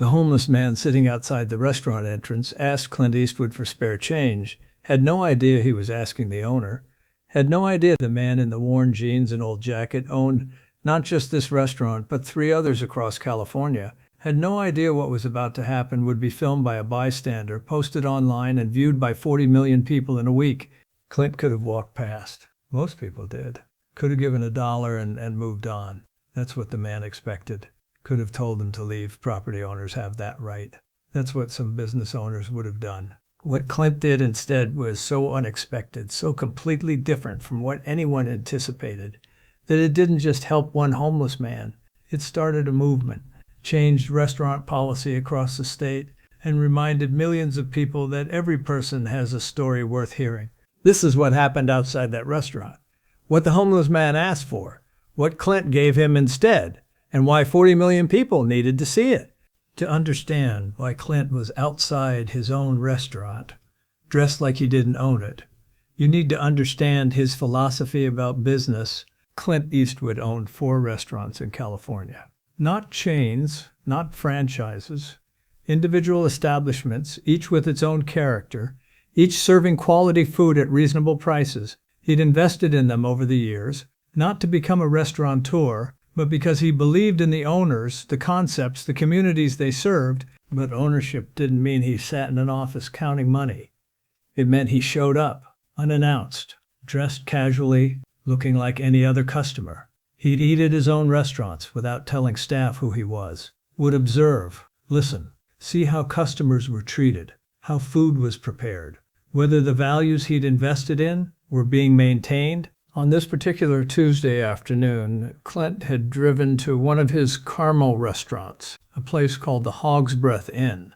The homeless man sitting outside the restaurant entrance asked Clint Eastwood for spare change, had no idea he was asking the owner, had no idea the man in the worn jeans and old jacket owned not just this restaurant, but 3 others across California, had no idea what was about to happen would be filmed by a bystander, posted online, and viewed by 40 million people in a week. Clint could have walked past. Most people did. Could have given $1 and moved on. That's what the man expected. Could have told them to leave. Property owners have that right. That's what some business owners would have done. What Clint did instead was so unexpected, so completely different from what anyone anticipated, that it didn't just help one homeless man. It started a movement, changed restaurant policy across the state, and reminded millions of people that every person has a story worth hearing. This is what happened outside that restaurant. What the homeless man asked for, what Clint gave him instead, and why 40 million people needed to see it. To understand why Clint was outside his own restaurant, dressed like he didn't own it, you need to understand his philosophy about business. Clint Eastwood owned 4 restaurants in California. Not chains, not franchises, individual establishments, each with its own character, each serving quality food at reasonable prices. He'd invested in them over the years, not to become a restaurateur, but because he believed in the owners, the concepts, the communities they served. But ownership didn't mean he sat in an office counting money. It meant he showed up, unannounced, dressed casually, looking like any other customer. He'd eat at his own restaurants without telling staff who he was. Would observe, listen, see how customers were treated, how food was prepared, whether the values he'd invested in were being maintained. On this particular Tuesday afternoon, Clint had driven to one of his Carmel restaurants, a place called the Hog's Breath Inn,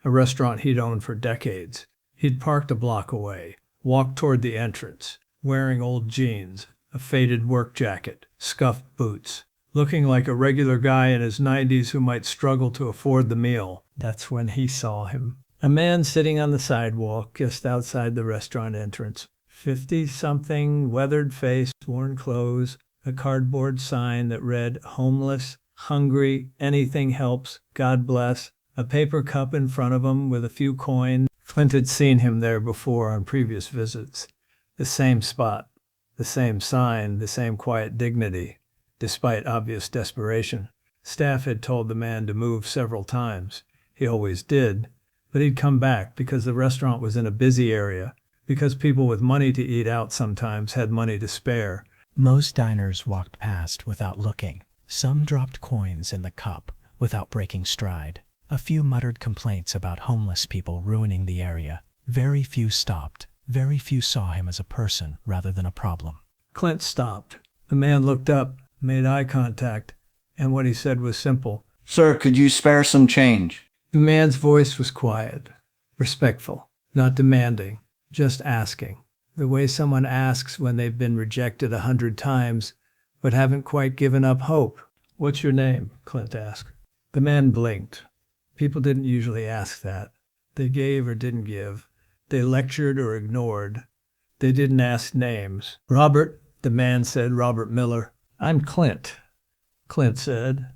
a restaurant he'd owned for decades. He'd parked a block away, walked toward the entrance, wearing old jeans, a faded work jacket, scuffed boots, looking like a regular guy in his 90s who might struggle to afford the meal. That's when he saw him. A man sitting on the sidewalk just outside the restaurant entrance. 50-something, weathered face, worn clothes, a cardboard sign that read, "Homeless, hungry, anything helps, God bless," a paper cup in front of him with a few coins. Clint had seen him there before on previous visits. The same spot, the same sign, the same quiet dignity, despite obvious desperation. Staff had told the man to move several times. He always did, but he'd come back because the restaurant was in a busy area, because people with money to eat out sometimes had money to spare. Most diners walked past without looking. Some dropped coins in the cup without breaking stride. A few muttered complaints about homeless people ruining the area. Very few stopped. Very few saw him as a person rather than a problem. Clint stopped. The man looked up, made eye contact, and what he said was simple. "Sir, could you spare some change?" The man's voice was quiet, respectful, not demanding. Just asking, the way someone asks when they've been rejected 100 times but haven't quite given up hope. "What's your name?" Clint asked. The man blinked. People didn't usually ask that. They gave or didn't give. They lectured or ignored. They didn't ask names. "Robert," the man said, "Robert Miller." "I'm Clint," Clint said,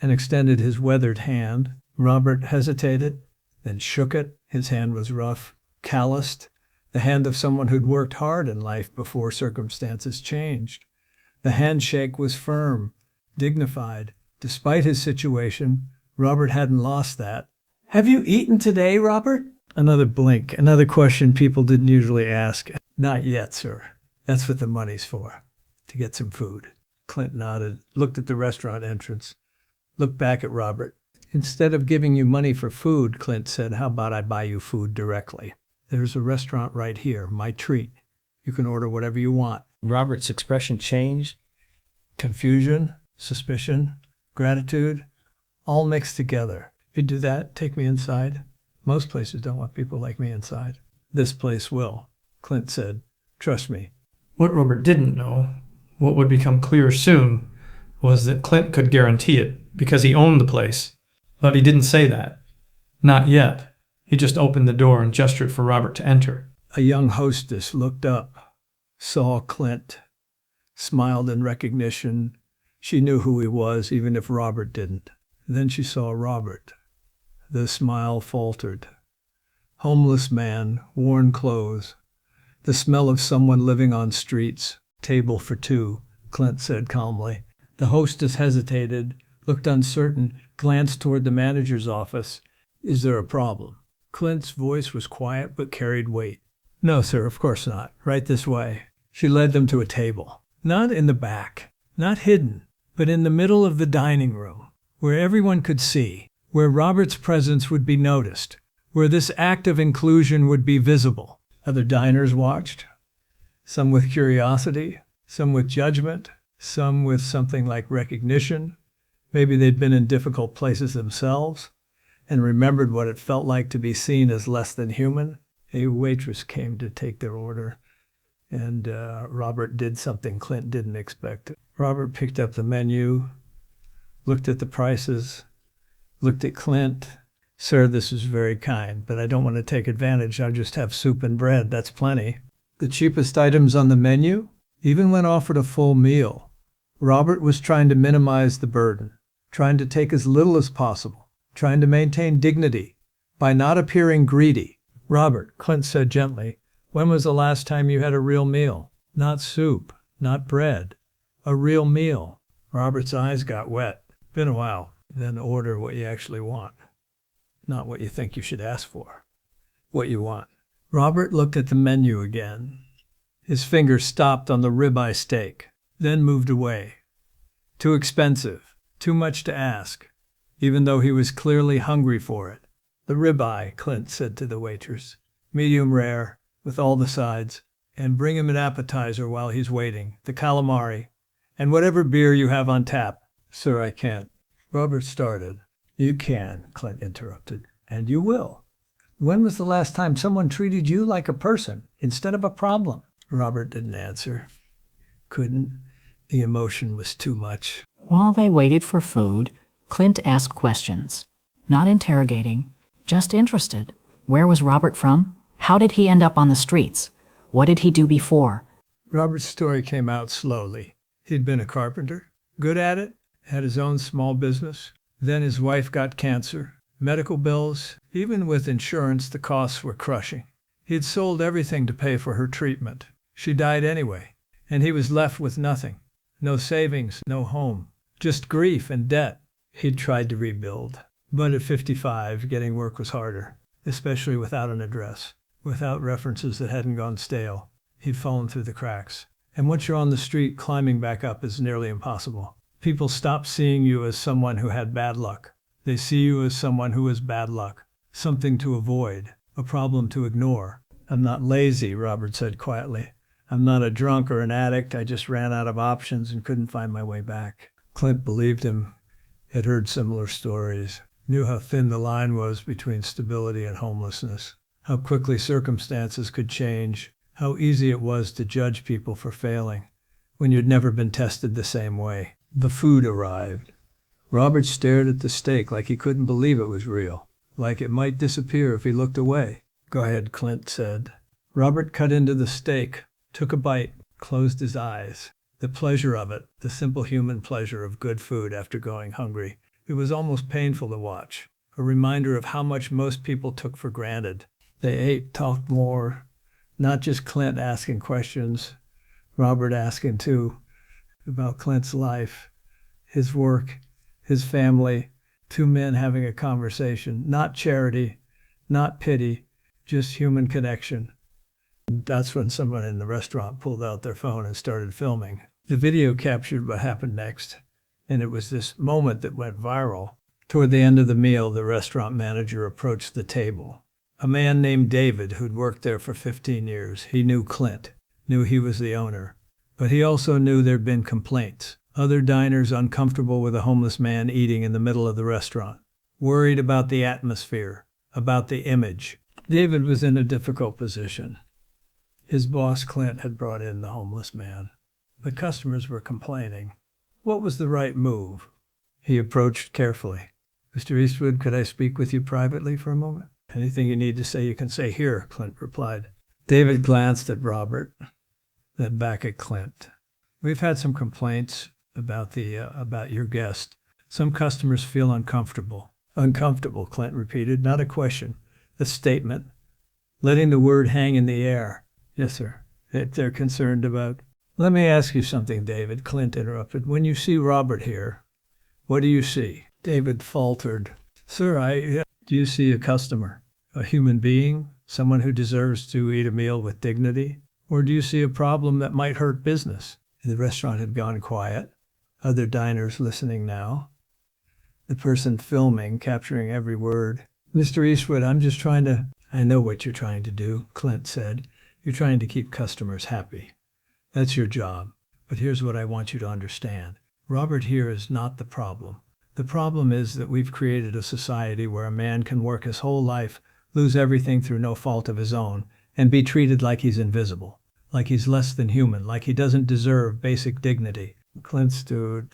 and extended his weathered hand. Robert hesitated, then shook it. His hand was rough, calloused, the hand of someone who'd worked hard in life before circumstances changed. The handshake was firm, dignified. Despite his situation, Robert hadn't lost that. "Have you eaten today, Robert?" Another blink, another question people didn't usually ask. "Not yet, sir. That's what the money's for, to get some food." Clint nodded, looked at the restaurant entrance, looked back at Robert. "Instead of giving you money for food," Clint said, "how about I buy you food directly? There's a restaurant right here, My Treat. You can order whatever you want." Robert's expression changed. Confusion, suspicion, gratitude, all mixed together. "You'd do that? Take me inside?" "Most places don't want people like me inside." "This place will," Clint said. "Trust me." What Robert didn't know, what would become clear soon, was that Clint could guarantee it because he owned the place. But he didn't say that. Not yet. He just opened the door and gestured for Robert to enter. A young hostess looked up, saw Clint, smiled in recognition. She knew who he was, even if Robert didn't. Then she saw Robert. The smile faltered. Homeless man, worn clothes. The smell of someone living on streets. Table for two, Clint said calmly. The hostess hesitated, looked uncertain, glanced toward the manager's office. Is there a problem? Clint's voice was quiet but carried weight. No, sir, of course not. Right this way. She led them to a table. Not in the back, not hidden, but in the middle of the dining room, where everyone could see, where Robert's presence would be noticed, where this act of inclusion would be visible. Other diners watched, some with curiosity, some with judgment, some with something like recognition. Maybe they'd been in difficult places themselves and remembered what it felt like to be seen as less than human. A waitress came to take their order, and Robert did something Clint didn't expect. Robert picked up the menu, looked at the prices, looked at Clint. Sir, this is very kind, but I don't want to take advantage. I'll just have soup and bread. That's plenty. The cheapest items on the menu? Even when offered a full meal, Robert was trying to minimize the burden, trying to take as little as possible, trying to maintain dignity by not appearing greedy. Robert, Clint said gently, when was the last time you had a real meal? Not soup, not bread. A real meal. Robert's eyes got wet. Been a while. Then order what you actually want. Not what you think you should ask for. What you want. Robert looked at the menu again. His finger stopped on the ribeye steak, then moved away. Too expensive. Too much to ask, even though he was clearly hungry for it. The ribeye, Clint said to the waitress. Medium rare, with all the sides. And bring him an appetizer while he's waiting. The calamari. And whatever beer you have on tap. Sir, I can't. Robert started. You can, Clint interrupted. And you will. When was the last time someone treated you like a person instead of a problem? Robert didn't answer. Couldn't. The emotion was too much. While they waited for food, Clint asked questions. Not interrogating, just interested. Where was Robert from? How did he end up on the streets? What did he do before? Robert's story came out slowly. He'd been a carpenter, good at it, had his own small business. Then his wife got cancer. Medical bills, even with insurance, the costs were crushing. He'd sold everything to pay for her treatment. She died anyway, and he was left with nothing. No savings, no home, just grief and debt. He'd tried to rebuild, but at 55, getting work was harder, especially without an address, without references that hadn't gone stale. He'd fallen through the cracks. And once you're on the street, climbing back up is nearly impossible. People stop seeing you as someone who had bad luck. They see you as someone who has bad luck, something to avoid, a problem to ignore. I'm not lazy, Robert said quietly. I'm not a drunk or an addict. I just ran out of options and couldn't find my way back. Clint believed him. Had heard similar stories, knew how thin the line was between stability and homelessness, how quickly circumstances could change, how easy it was to judge people for failing when you'd never been tested the same way. The food arrived. Robert stared at the steak like he couldn't believe it was real, like it might disappear if he looked away. Go ahead, Clint said. Robert cut into the steak, took a bite, closed his eyes. The pleasure of it, the simple human pleasure of good food after going hungry. It was almost painful to watch, a reminder of how much most people took for granted. They ate, talked more, not just Clint asking questions, Robert asking too, about Clint's life, his work, his family, two men having a conversation, not charity, not pity, just human connection. That's when someone in the restaurant pulled out their phone and started filming. The video captured what happened next, and it was this moment that went viral. Toward the end of the meal, the restaurant manager approached the table. A man named David who'd worked there for 15 years. He knew Clint, knew he was the owner. But he also knew there'd been complaints. Other diners uncomfortable with a homeless man eating in the middle of the restaurant. Worried about the atmosphere, about the image. David was in a difficult position. His boss, Clint, had brought in the homeless man. The customers were complaining. What was the right move? He approached carefully. Mr. Eastwood, could I speak with you privately for a moment? Anything you need to say, you can say here, Clint replied. David glanced at Robert, then back at Clint. We've had some complaints about your guest. Some customers feel uncomfortable. Uncomfortable, Clint repeated. Not a question. A statement. Letting the word hang in the air. Yes, sir. That they're concerned about. Let me ask you something, David, Clint interrupted. When you see Robert here, what do you see? David faltered. Sir, do you see a customer? A human being? Someone who deserves to eat a meal with dignity? Or do you see a problem that might hurt business? The restaurant had gone quiet. Other diners listening now. The person filming, capturing every word. Mr. Eastwood, I'm just trying to... I know what you're trying to do, Clint said. You're trying to keep customers happy. That's your job. But here's what I want you to understand. Robert here is not the problem. The problem is that we've created a society where a man can work his whole life, lose everything through no fault of his own, and be treated like he's invisible, like he's less than human, like he doesn't deserve basic dignity. Clint stood.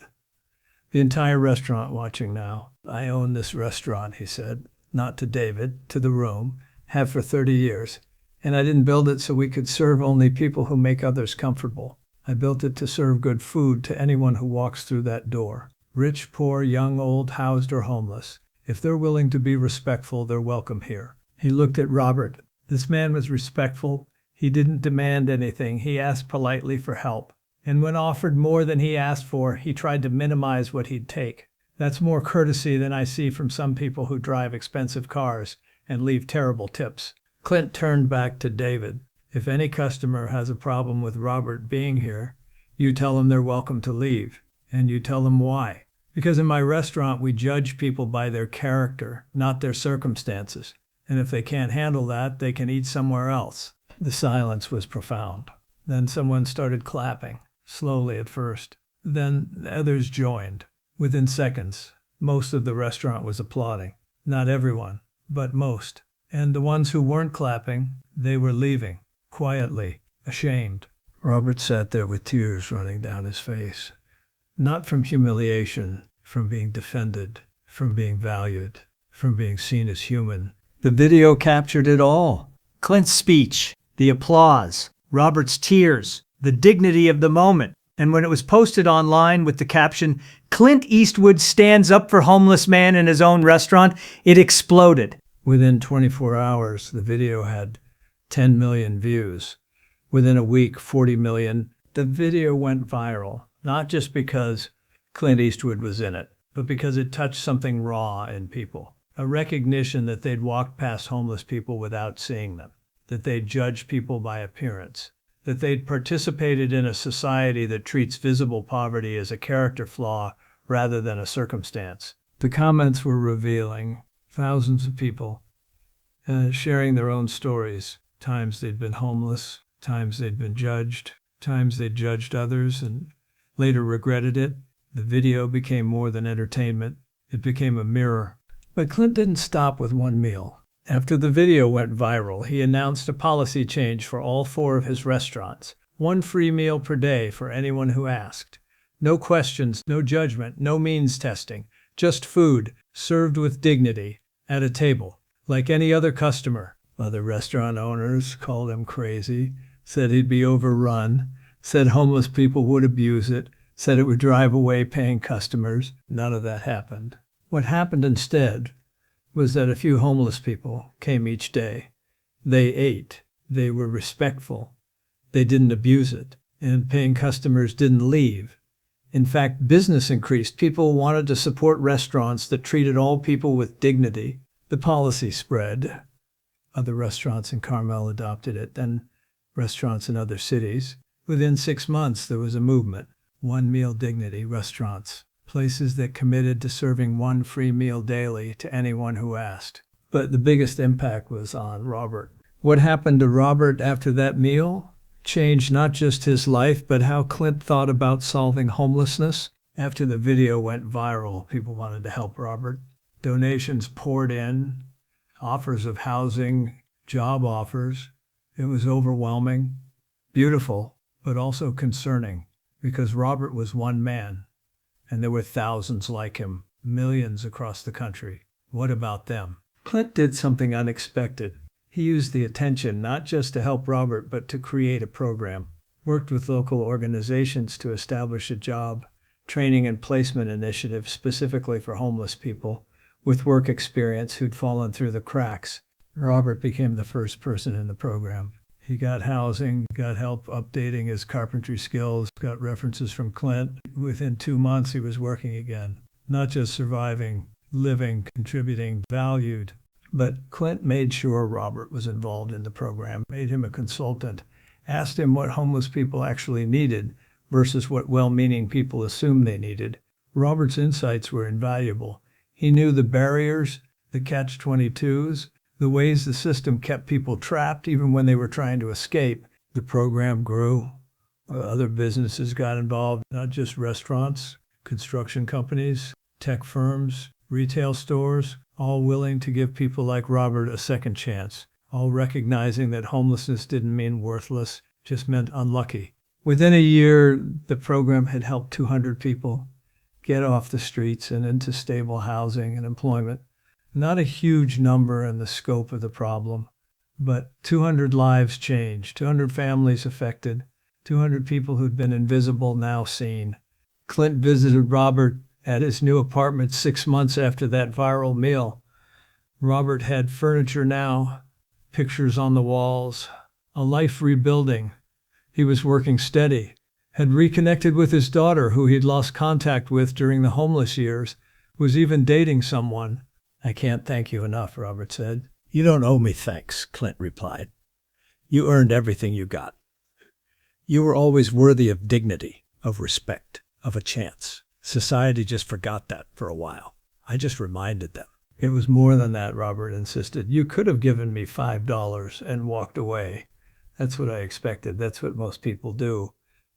The entire restaurant watching now. I own this restaurant, he said, not to David, to the room, have for 30 years. And I didn't build it so we could serve only people who make others comfortable. I built it to serve good food to anyone who walks through that door. Rich, poor, young, old, housed, or homeless. If they're willing to be respectful, they're welcome here. He looked at Robert. This man was respectful. He didn't demand anything. He asked politely for help. And when offered more than he asked for, he tried to minimize what he'd take. That's more courtesy than I see from some people who drive expensive cars and leave terrible tips. Clint turned back to David. If any customer has a problem with Robert being here, you tell them they're welcome to leave. And you tell them why. Because in my restaurant, we judge people by their character, not their circumstances. And if they can't handle that, they can eat somewhere else. The silence was profound. Then someone started clapping, slowly at first. Then others joined. Within seconds, most of the restaurant was applauding. Not everyone, but most. And the ones who weren't clapping, they were leaving, quietly, ashamed. Robert sat there with tears running down his face. Not from humiliation, from being defended, from being valued, from being seen as human. The video captured it all. Clint's speech, the applause, Robert's tears, the dignity of the moment. And when it was posted online with the caption, "Clint Eastwood stands up for homeless man in his own restaurant," it exploded. Within 24 hours, the video had 10 million views. Within a week, 40 million. The video went viral, not just because Clint Eastwood was in it, but because it touched something raw in people. A recognition that they'd walked past homeless people without seeing them, that they'd judged people by appearance, that they'd participated in a society that treats visible poverty as a character flaw rather than a circumstance. The comments were revealing. Thousands of people sharing their own stories. Times they'd been homeless, times they'd been judged, times they'd judged others and later regretted it. The video became more than entertainment. It became a mirror. But Clint didn't stop with one meal. After the video went viral, he announced a policy change for all 4 of his restaurants. 1 free meal per day for anyone who asked. No questions, no judgment, no means testing. Just food, served with dignity, at a table, like any other customer. Other restaurant owners called him crazy, said he'd be overrun, said homeless people would abuse it, said it would drive away paying customers. None of that happened. What happened instead was that a few homeless people came each day. They ate. They were respectful. They didn't abuse it. And paying customers didn't leave. In fact, business increased. People wanted to support restaurants that treated all people with dignity. The policy spread. Other restaurants in Carmel adopted it, then restaurants in other cities. Within 6 months, there was a movement. 1 meal dignity restaurants. Places that committed to serving 1 free meal daily to anyone who asked. But the biggest impact was on Robert. What happened to Robert after that meal changed not just his life, but how Clint thought about solving homelessness. After the video went viral, people wanted to help Robert. Donations poured in, offers of housing, job offers. It was overwhelming, beautiful, but also concerning, because Robert was one man, and there were thousands like him, millions across the country. What about them? Clint did something unexpected. He used the attention not just to help Robert, but to create a program. Worked with local organizations to establish a job, training and placement initiative specifically for homeless people, with work experience who'd fallen through the cracks. Robert became the first person in the program. He got housing, got help updating his carpentry skills, got references from Clint. Within 2 months, he was working again. Not just surviving, living, contributing, valued. But Clint made sure Robert was involved in the program, made him a consultant, asked him what homeless people actually needed versus what well-meaning people assumed they needed. Robert's insights were invaluable. He knew the barriers, the catch-22s, the ways the system kept people trapped even when they were trying to escape. The program grew. Other businesses got involved, not just restaurants, construction companies, tech firms, retail stores, all willing to give people like Robert a second chance, all recognizing that homelessness didn't mean worthless, just meant unlucky. Within a year, the program had helped 200 people get off the streets and into stable housing and employment. Not a huge number in the scope of the problem, but 200 lives changed, 200 families affected, 200 people who'd been invisible now seen. Clint visited Robert at his new apartment 6 months after that viral meal. Robert had furniture now, pictures on the walls, a life rebuilding. He was working steady, had reconnected with his daughter, who he'd lost contact with during the homeless years, was even dating someone. "I can't thank you enough," Robert said. "You don't owe me thanks," Clint replied. "You earned everything you got. You were always worthy of dignity, of respect, of a chance. Society just forgot that for a while. I just reminded them." "It was more than that," Robert insisted. "You could have given me $5 and walked away. That's what I expected. That's what most people do.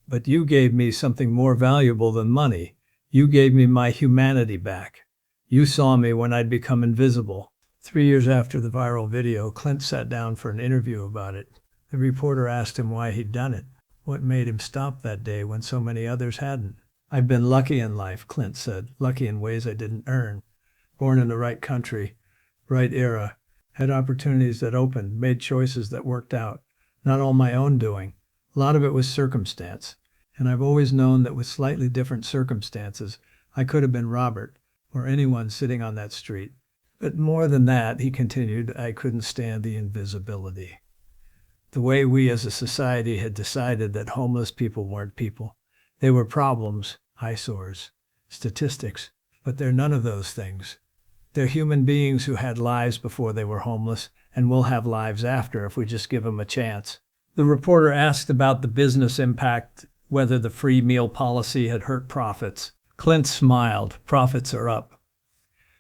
But you gave me something more valuable than money. You gave me my humanity back. You saw me when I'd become invisible." 3 years after the viral video, Clint sat down for an interview about it. The reporter asked him why he'd done it, what made him stop that day when so many others hadn't. "I've been lucky in life," Clint said, "lucky in ways I didn't earn. Born in the right country, right era, had opportunities that opened, made choices that worked out. Not all my own doing. A lot of it was circumstance. And I've always known that with slightly different circumstances, I could have been Robert, or anyone sitting on that street. But more than that," he continued, "I couldn't stand the invisibility. The way we as a society had decided that homeless people weren't people. They were problems, eyesores, statistics, but they're none of those things. They're human beings who had lives before they were homeless and will have lives after if we just give them a chance." The reporter asked about the business impact, whether the free meal policy had hurt profits. Clint smiled. "Profits are up.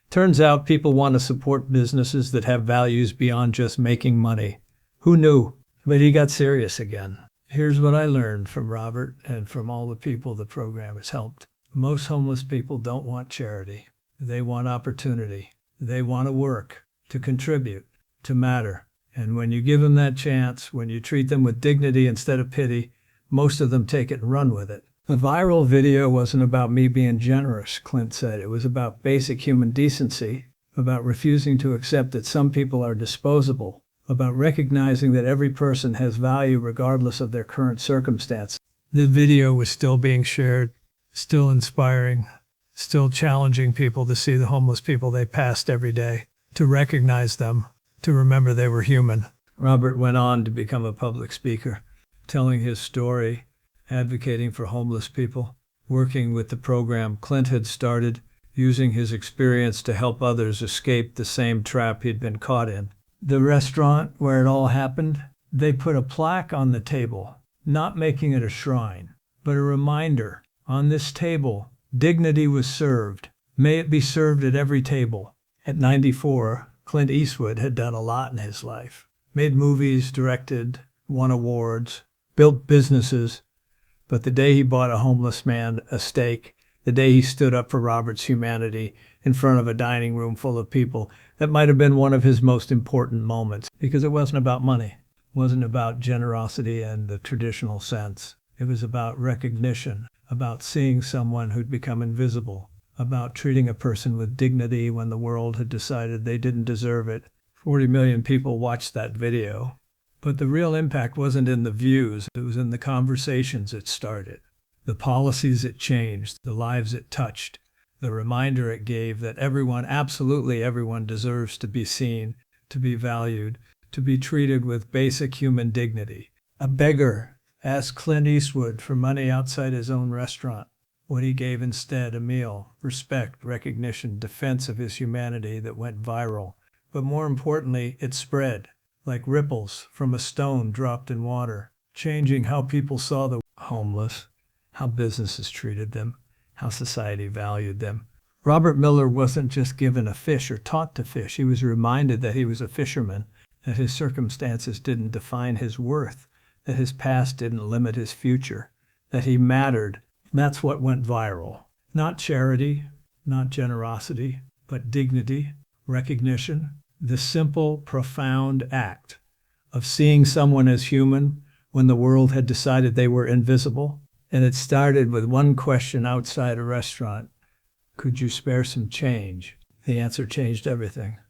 Turns out people want to support businesses that have values beyond just making money. Who knew?" But he got serious again. "Here's what I learned from Robert and from all the people the program has helped. Most homeless people don't want charity. They want opportunity. They want to work, to contribute, to matter. And when you give them that chance, when you treat them with dignity instead of pity, most of them take it and run with it." The viral video wasn't about me being generous, Clint said. It was about basic human decency, about refusing to accept that some people are disposable, about recognizing that every person has value regardless of their current circumstance. The video was still being shared, still inspiring, still challenging people to see the homeless people they passed every day, to recognize them, to remember they were human. Robert went on to become a public speaker, telling his story, advocating for homeless people, working with the program Clint had started, using his experience to help others escape the same trap he'd been caught in. The restaurant where it all happened, they put a plaque on the table, not making it a shrine, but a reminder. On this table, dignity was served. May it be served at every table. At 94, Clint Eastwood had done a lot in his life. Made movies, directed, won awards, built businesses. But the day he bought a homeless man a steak, the day he stood up for Robert's humanity in front of a dining room full of people, that might have been one of his most important moments, because it wasn't about money. It wasn't about generosity in the traditional sense. It was about recognition, about seeing someone who'd become invisible, about treating a person with dignity when the world had decided they didn't deserve it. 40 million people watched that video. But the real impact wasn't in the views, it was in the conversations it started, the policies it changed, the lives it touched, the reminder it gave that everyone, absolutely everyone, deserves to be seen, to be valued, to be treated with basic human dignity. A beggar asked Clint Eastwood for money outside his own restaurant. What he gave instead, a meal, respect, recognition, defense of his humanity that went viral. But more importantly, it spread, like ripples from a stone dropped in water, changing how people saw the homeless, how businesses treated them, how society valued them. Robert Miller wasn't just given a fish or taught to fish. He was reminded that he was a fisherman, that his circumstances didn't define his worth, that his past didn't limit his future, that he mattered. That's what went viral. Not charity, not generosity, but dignity, recognition, the simple, profound act of seeing someone as human when the world had decided they were invisible. And it started with one question outside a restaurant. Could you spare some change? The answer changed everything.